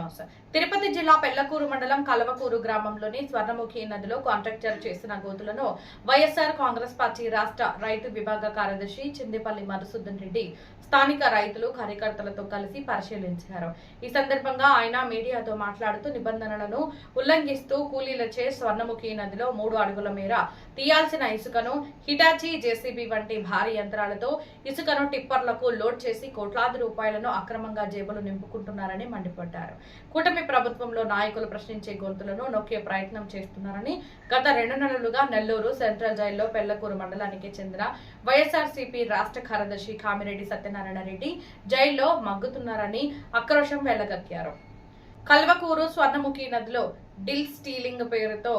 News. Tirupati జిల్లా పెళ్లకూరు మండలం కలవకూరు గ్రామంలోని స్వర్ణముఖి నదిలో కాంట్రాక్టర్ చేసిన గోతులను వైఎస్ఆర్ కాంగ్రెస్ పార్టీ రాష్ట్ర రైతు విభాగ కార్యదర్శి చిందిపల్లి మధుసూదన్ రెడ్డి స్థానిక రైతులు కార్యకర్తలతో కలిసి పరిశీలించారు. ఈ సందర్భంగా ఆయన మీడియాతో మాట్లాడుతూ నిబంధనలను ఉల్లంఘిస్తూ కూలీలచే స్వర్ణముఖి నదిలో 3 అడుగుల మేర తీయాల్సిన ఇసుకను హిటాచీ జేసీబీ వంటి భారీ యంత్రాలతో ఇసుకను టిప్పర్లకు లోడ్ చేసి కోట్లాది రూపాయలను అక్రమంగా జేబులు నింపుకుంటున్నారని మండిపడ్డారు. కూటమి ప్రభుత్వంలో నాయకులు ప్రశ్నించే గొంతులను నొక్కే ప్రయత్నం చేస్తున్నారని గత 2 నెలలుగా నెల్లూరు సెంట్రల్ జైల్లో పెళ్లకూరు మండలానికి చెందిన వైఎస్ఆర్సీపీ రాష్ట్ర కార్యదర్శి కామిరెడ్డి సత్యనారాయణ రెడ్డి జైల్లో మగ్గుతున్నారని ఆక్రోశం వెళ్లగక్కారు. కల్వకూరు స్వర్ణముఖి నదిలో డిల్ స్టీలింగ్ పేరుతో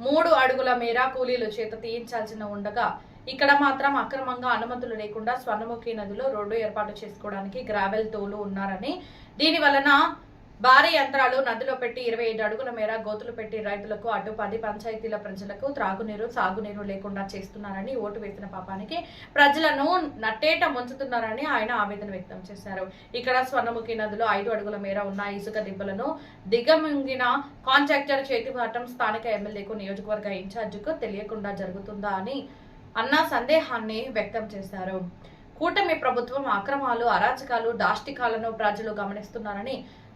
3 అడుగుల మేర కూలీలు చేత తీయించాల్సిన ఉండగా ఇక్కడ మాత్రం అక్రమంగా అనుమతులు లేకుండా స్వర్ణముఖి నదిలో రోడ్డు ఏర్పాటు చేసుకోవడానికి గ్రావెల్ తోలు ఉన్నారని, దీని వలన భారీ యంత్రాలు నదిలో పెట్టి 25 అడుగుల మేర గోతులు పెట్టి రైతులకు అటు 10 పంచాయతీల ప్రజలకు త్రాగునీరు సాగునీరు లేకుండా చేస్తున్నారని, ఓటు వేసిన పాపానికి ప్రజలను నట్టేట ముంచుతున్నారని ఆయన ఆవేదన వ్యక్తం చేశారు. ఇక్కడ స్వర్ణముఖి నదిలో 5 అడుగుల మేర ఉన్న ఇసుక దిబ్బలను దిగమింగిన కాంట్రాక్టర్ చేతివాటం స్థానిక ఎమ్మెల్యేకు నియోజకవర్గ ఇన్ఛార్జికు తెలియకుండా జరుగుతుందా అని అన్న సందేహాన్ని వ్యక్తం చేశారు. కూటమి ప్రభుత్వం అక్రమాలు, అరాచకాలు, దాష్టికాలను ప్రజలు గమనిస్తున్నారని,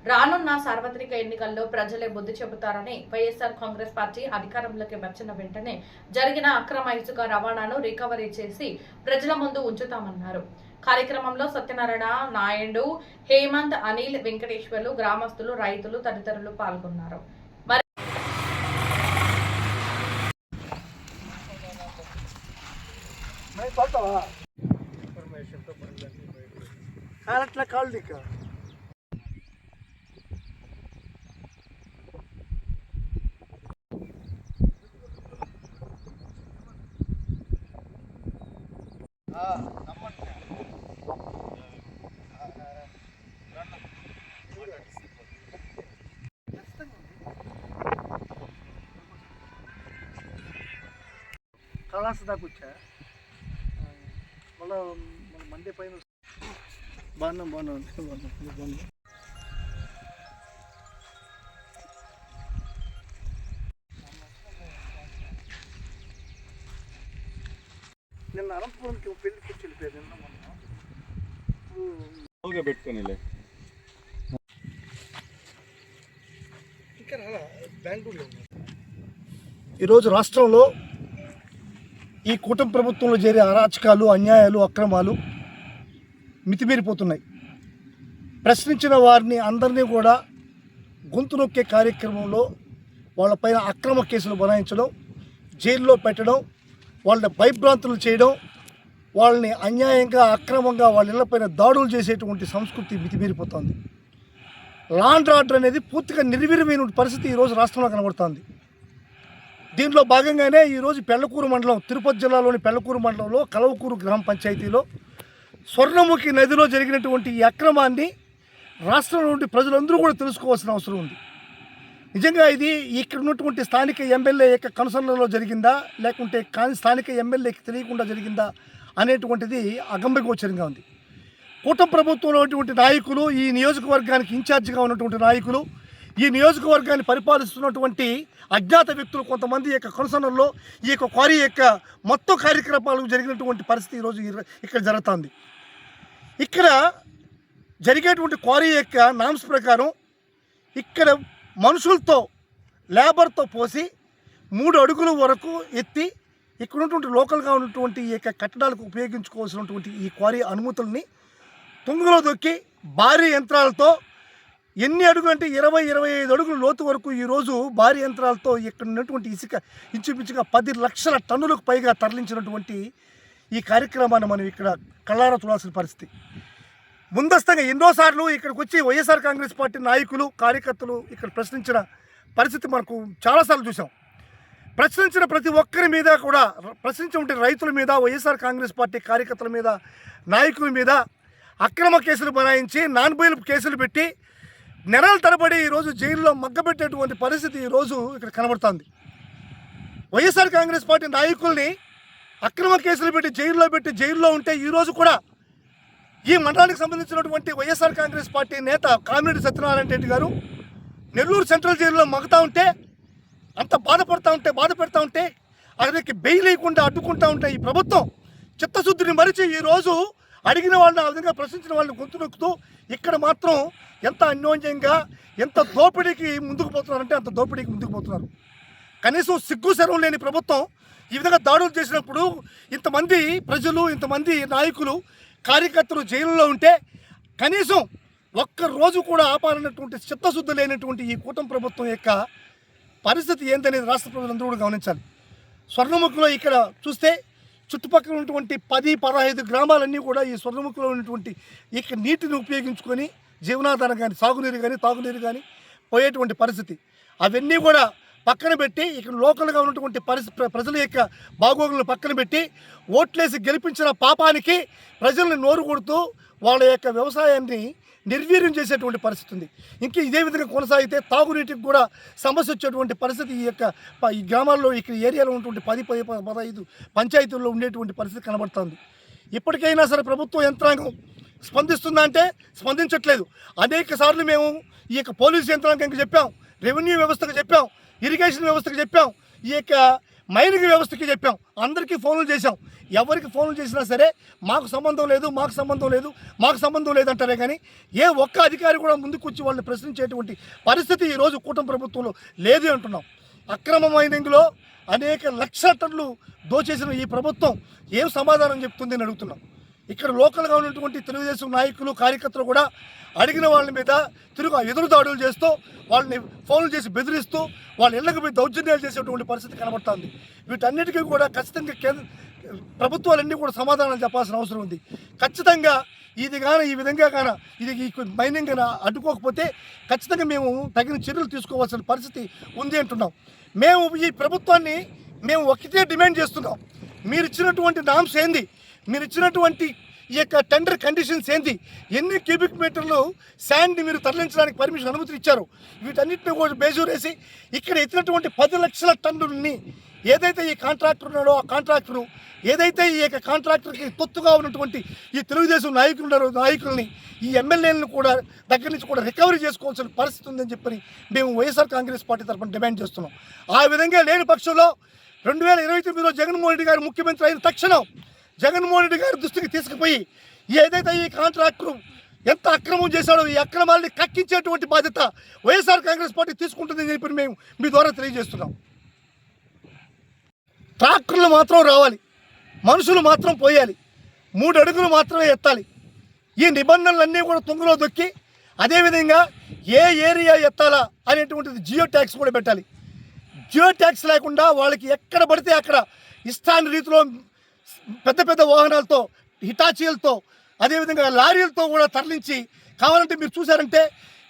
రానున్న సార్వత్రిక ఎన్నికల్లో ప్రజలే బుద్ధి చెబుతారని, వైఎస్ఆర్ కాంగ్రెస్ పార్టీ అధికారంలోకి వచ్చిన వెంటనే జరిగిన అక్రమ ఇసుక రవాణాను రికవరీ చేసి ప్రజల ముందు ఉంచుతామన్నారు. కార్యక్రమంలో సత్యనారాయణ, నాయుడు, హేమంత్, అనిల్, వెంకటేశ్వర్లు, గ్రామస్తులు, రైతులు తదితరులు పాల్గొన్నారు. కళాస్ దాకా వచ్చా మళ్ళీ మండే పైన బాగున్నాం నిన్న అనంతపురంకి పెళ్లికి వచ్చి వెళ్ళిపోయారు. నిన్న మొన్న పెట్టుకోనిలే ఇక్కడ బెంగళూరులో ఈరోజు రాష్ట్రంలో ఈ కూటమి ప్రభుత్వంలో చేరే అరాచకాలు, అన్యాయాలు, అక్రమాలు మితిమీరిపోతున్నాయి. ప్రశ్నించిన వారిని అందరినీ కూడా గొంతు నొక్కే కార్యక్రమంలో వాళ్ళపైన అక్రమ కేసులు బనాయించడం, జైల్లో పెట్టడం, వాళ్ళని భయభ్రాంతులు చేయడం, వాళ్ళని అన్యాయంగా అక్రమంగా వాళ్ళ ఇళ్లపైన దాడులు చేసేటువంటి సంస్కృతి మితిమీరిపోతుంది. లా అండ్ ఆర్డర్ అనేది పూర్తిగా నిర్వీర్యమైన పరిస్థితి ఈరోజు రాష్ట్రంలో కనబడుతుంది. దీంట్లో భాగంగానే ఈరోజు పెళ్లకూరు మండలం, తిరుపతి జిల్లాలోని పెళ్లకూరు మండలంలో కలవకూరు గ్రామ పంచాయతీలో స్వర్ణముఖి నదిలో జరిగినటువంటి ఈ అక్రమాన్ని రాష్ట్రంలో నుండి ప్రజలందరూ కూడా తెలుసుకోవాల్సిన అవసరం ఉంది. నిజంగా ఇది ఇక్కడ ఉన్నటువంటి స్థానిక ఎమ్మెల్యే యొక్క కనుసరణలో జరిగిందా, లేకుంటే స్థానిక ఎమ్మెల్యేకి తెలియకుండా జరిగిందా అనేటువంటిది అగమ్యగోచరంగా ఉంది. కూటమి ప్రభుత్వంలో ఉన్నటువంటి నాయకులు, ఈ నియోజకవర్గానికి ఇన్ఛార్జిగా ఉన్నటువంటి నాయకులు, ఈ నియోజకవర్గాన్ని పరిపాలిస్తున్నటువంటి అజ్ఞాత వ్యక్తులు కొంతమంది యొక్క కనుసరణలో ఈ యొక్క క్వారీ యొక్క మొత్తం కార్యక్రమాలు జరిగినటువంటి పరిస్థితి ఈరోజు ఇక్కడ జరుగుతుంది. ఇక్కడ జరిగేటువంటి క్వారీ యొక్క నామ్స్ ప్రకారం ఇక్కడ మనుషులతో, లేబర్తో పోసి 3 అడుగుల వరకు ఎత్తి ఇక్కడ ఉన్నటువంటి లోకల్గా ఉన్నటువంటి ఈ యొక్క కట్టడాలకు ఉపయోగించుకోవాల్సినటువంటి ఈ క్వారీ అనుమతుల్ని తుంగలో దొక్కి భారీ యంత్రాలతో ఎన్ని అడుగులు అంటే 20-25 అడుగుల లోతు వరకు ఈరోజు భారీ యంత్రాలతో ఇక్కడ ఉన్నటువంటి ఇసుక ఇంచుమించుగా 10 లక్షల టన్నులకు పైగా తరలించినటువంటి ఈ కార్యక్రమాన్ని మనం ఇక్కడ కళ్ళారా చూడాల్సిన పరిస్థితి. ముందస్తుగా ఎన్నోసార్లు ఇక్కడికి వచ్చి వైఎస్ఆర్ కాంగ్రెస్ పార్టీ నాయకులు, కార్యకర్తలు ఇక్కడ ప్రశ్నించిన పరిస్థితి మనకు చాలాసార్లు చూసాం. ప్రశ్నించిన ప్రతి ఒక్కరి మీద కూడా, ప్రశ్నించిన రైతుల మీద, వైఎస్ఆర్ కాంగ్రెస్ పార్టీ కార్యకర్తల మీద, నాయకుల మీద అక్రమ కేసులు బనాయించి, నాన్ బెయిల్ కేసులు పెట్టి నెలల తరబడి ఈరోజు జైల్లో మగ్గబెట్టేటువంటి పరిస్థితి ఈరోజు ఇక్కడ కనబడుతుంది. వైఎస్ఆర్ కాంగ్రెస్ పార్టీ నాయకుల్ని అక్రమ కేసులు పెట్టి జైల్లో ఉంటే ఈరోజు కూడా ఈ మండలానికి సంబంధించినటువంటి వైఎస్ఆర్ కాంగ్రెస్ పార్టీ నేత కామిరెడ్డి సత్యనారాయణ రెడ్డి గారు నెల్లూరు సెంట్రల్ జైలులో మగతా ఉంటే, అంత బాధ పెడతా ఉంటే అక్కడికి బెయిల్ లేకుండా అడ్డుకుంటా ఉంటే ఈ ప్రభుత్వం చిత్తశుద్ధిని మరిచి ఈరోజు అడిగిన వాళ్ళని ఆ విధంగా ప్రశ్నించిన వాళ్ళని గొంతు నొక్కుతూ ఇక్కడ మాత్రం ఎంత అన్యోన్యంగా ఎంత దోపిడీకి ముందుకు పోతున్నారంటే అంత దోపిడీకి ముందుకు పోతున్నారు. కనీసం సిగ్గు శరం లేని ప్రభుత్వం ఈ విధంగా దాడులు చేసినప్పుడు ఇంతమంది ప్రజలు, ఇంతమంది నాయకులు, కార్యకర్తలు జైలులో ఉంటే కనీసం ఒక్కరోజు కూడా ఆపాలన్నటువంటి చిత్తశుద్ధి లేనటువంటి ఈ కూటమి ప్రభుత్వం యొక్క పరిస్థితి ఏందనేది రాష్ట్ర ప్రజలందరూ కూడా గమనించాలి. స్వర్ణముఖిలో ఇక్కడ చూస్తే చుట్టుపక్కల ఉన్నటువంటి 10-15 గ్రామాలన్నీ కూడా ఈ స్వర్ణముఖిలో ఉన్నటువంటి ఇక్కడ నీటిని ఉపయోగించుకొని జీవనాధారం కానీ, సాగునీరు కానీ, తాగునీరు కానీ పోయేటువంటి పరిస్థితి. అవన్నీ కూడా పక్కన పెట్టి ఇక్కడ లోకల్గా ఉన్నటువంటి ప్రజల యొక్క బాగోగులను పక్కన పెట్టి ఓట్లేసి గెలిపించిన పాపానికి ప్రజల్ని నోరు కొడుతూ వాళ్ళ యొక్క వ్యవసాయాన్ని నిర్వీర్యం చేసేటువంటి పరిస్థితి ఉంది. ఇంకా ఇదే విధంగా కొనసాగితే తాగునీటికి కూడా సమస్య వచ్చేటువంటి పరిస్థితి ఈ గ్రామాల్లో ఇక్కడ ఏరియాలో ఉన్నటువంటి 10-15 పంచాయతీల్లో ఉండేటువంటి పరిస్థితి కనబడుతుంది. ఇప్పటికైనా సరే ప్రభుత్వ యంత్రాంగం స్పందిస్తుందా అంటే స్పందించట్లేదు. అనేక సార్లు మేము ఈ యొక్క పోలీసు యంత్రాంగంకి చెప్పాం, రెవెన్యూ వ్యవస్థకు చెప్పాం, ఇరిగేషన్ వ్యవస్థకు చెప్పాం, ఈ యొక్క మైనింగ్ వ్యవస్థకి చెప్పాం, అందరికీ ఫోన్లు చేశాం. ఎవరికి ఫోన్లు చేసినా సరే మాకు సంబంధం లేదంటారే కానీ ఏ ఒక్క అధికారి కూడా ముందుకు వచ్చి వాళ్ళని ప్రశ్నించేటువంటి పరిస్థితి ఈరోజు కూటమి ప్రభుత్వంలో లేదు అంటున్నాం. అక్రమ మైనింగ్లో అనేక లక్షల టన్నులు దోచేసిన ఈ ప్రభుత్వం ఏం సమాధానం చెప్తుంది అని అడుగుతున్నాం. ఇక్కడ లోకల్గా ఉన్నటువంటి తెలుగుదేశం నాయకులు, కార్యకర్తలు కూడా అడిగిన వాళ్ళ మీద ఎదురు దాడులు చేస్తూ వాళ్ళని ఫోన్లు చేసి బెదిరిస్తూ వాళ్ళ ఇళ్లకు పోయి దౌర్జన్యాలు చేసేటువంటి పరిస్థితి కనబడుతుంది. వీటన్నిటికీ కూడా ఖచ్చితంగా ప్రభుత్వాలన్నీ కూడా సమాధానం చెప్పాల్సిన అవసరం ఉంది. ఖచ్చితంగా ఈ విధంగా ఇది ఈ మైనింగ్ అడ్డుకోకపోతే ఖచ్చితంగా మేము తగిన చర్యలు తీసుకోవాల్సిన పరిస్థితి ఉంది అంటున్నాం. మేము ఈ ప్రభుత్వాన్ని ఒకటే డిమాండ్ చేస్తున్నాం. మీరు ఇచ్చినటువంటి నామ్స్ ఏంది, మీరు ఇచ్చినటువంటి ఈ యొక్క టెండర్ కండిషన్స్ ఏంది, ఎన్ని క్యూబిక్ మీటర్లు శాండ్ని మీరు తరలించడానికి పర్మిషన్ అనుమతి ఇచ్చారు, వీటన్నిటిని కూడా బేజూరేసి ఇక్కడ ఇచ్చినటువంటి 10 లక్షల టన్నులని ఏదైతే ఈ కాంట్రాక్టర్ ఉన్నాడో ఆ కాంట్రాక్టరు ఏదైతే ఈ యొక్క కాంట్రాక్టర్కి తొత్తుగా ఉన్నటువంటి ఈ తెలుగుదేశం నాయకుల్ని ఈ ఎమ్మెల్యేలను కూడా దగ్గర నుంచి కూడా రికవరీ చేసుకోవాల్సిన పరిస్థితి ఉందని చెప్పని మేము వైఎస్ఆర్ కాంగ్రెస్ పార్టీ తరఫున డిమాండ్ చేస్తున్నాం. ఆ విధంగా లేని పక్షంలో 2029లో జగన్మోహన్ రెడ్డి గారు ముఖ్యమంత్రి అయిన తక్షణం జగన్మోహన్ రెడ్డి గారి దృష్టికి తీసుకుపోయి ఏదైతే ఈ కాంట్రాక్టరు ఎంత అక్రమం చేశాడో ఈ అక్రమాలని కక్కించేటువంటి బాధ్యత వైఎస్ఆర్ కాంగ్రెస్ పార్టీ తీసుకుంటుందని చెప్పి మేము మీ ద్వారా తెలియజేస్తున్నాం. ట్రాక్టర్లు మాత్రం రావాలి, మనుషులు మాత్రం పోయాలి, 3 అడుగులు మాత్రమే ఎత్తాలి. ఈ నిబంధనలన్నీ కూడా తుంగలో దొక్కి అదేవిధంగా ఏ ఏరియా ఎత్తాలా అనేటువంటిది జియో ట్యాక్స్ కూడా పెట్టాలి. జియో ట్యాక్స్ లేకుండా వాళ్ళకి ఎక్కడ పడితే అక్కడ ఇష్టాన్ని రీతిలో పెద్ద వాహనాలతో, హిటాచీలతో, అదేవిధంగా లారీలతో కూడా తరలించి కావాలంటే మీరు చూసారంటే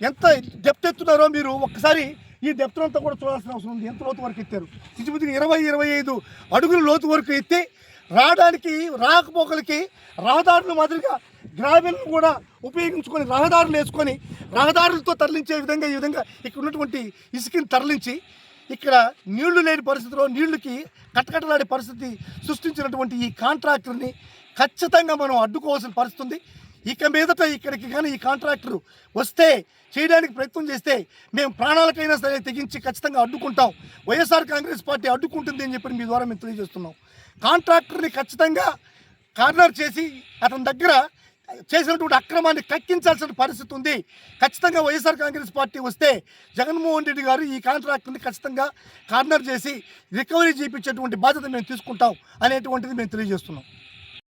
ఎంత డెప్త్ ఎత్తున్నారో మీరు ఒక్కసారి ఈ డెప్త్ అంతా కూడా చూడాల్సిన అవసరం ఉంది. ఎంత లోతు వరకు ఎత్తారు, ఇంచుమించుగా 20-25 అడుగుల లోతు వరకు ఎత్తి రాకపోకలకి రహదారుల మాదిరిగా గ్రావెల్ను కూడా ఉపయోగించుకొని రహదారులు వేసుకొని రహదారులతో తరలించే విధంగా ఈ విధంగా ఇక్కడ ఉన్నటువంటి ఇసుకని తరలించి ఇక్కడ నీళ్లు లేని పరిస్థితిలో నీళ్లకి కట్టకట్టలాడే పరిస్థితి సృష్టించినటువంటి ఈ కాంట్రాక్టర్ని ఖచ్చితంగా మనం అడ్డుకోవాల్సిన పరిస్థితి ఉంది. ఇక మీదట ఇక్కడికి కానీ ఈ కాంట్రాక్టర్ వస్తే చేయడానికి ప్రయత్నం చేస్తే మేము ప్రాణాలకైనా సరే తెగించి ఖచ్చితంగా అడ్డుకుంటాం. వైఎస్ఆర్ కాంగ్రెస్ పార్టీ అడ్డుకుంటుంది అని చెప్పి మీ ద్వారా మేము తెలియజేస్తున్నాం. కాంట్రాక్టర్ని ఖచ్చితంగా కార్నర్ చేసి అతని దగ్గర చేసినటువంటి అక్రమాన్ని కక్కించాల్సిన పరిస్థితి ఉంది. ఖచ్చితంగా వైఎస్ఆర్ కాంగ్రెస్ పార్టీ వస్తే జగన్మోహన్ రెడ్డి గారు ఈ కాంట్రాక్టర్ని ఖచ్చితంగా కార్నర్ చేసి రికవరీ చేయించేటువంటి బాధ్యత మేము తీసుకుంటాం అనేటువంటిది మేము తెలియజేస్తున్నాం.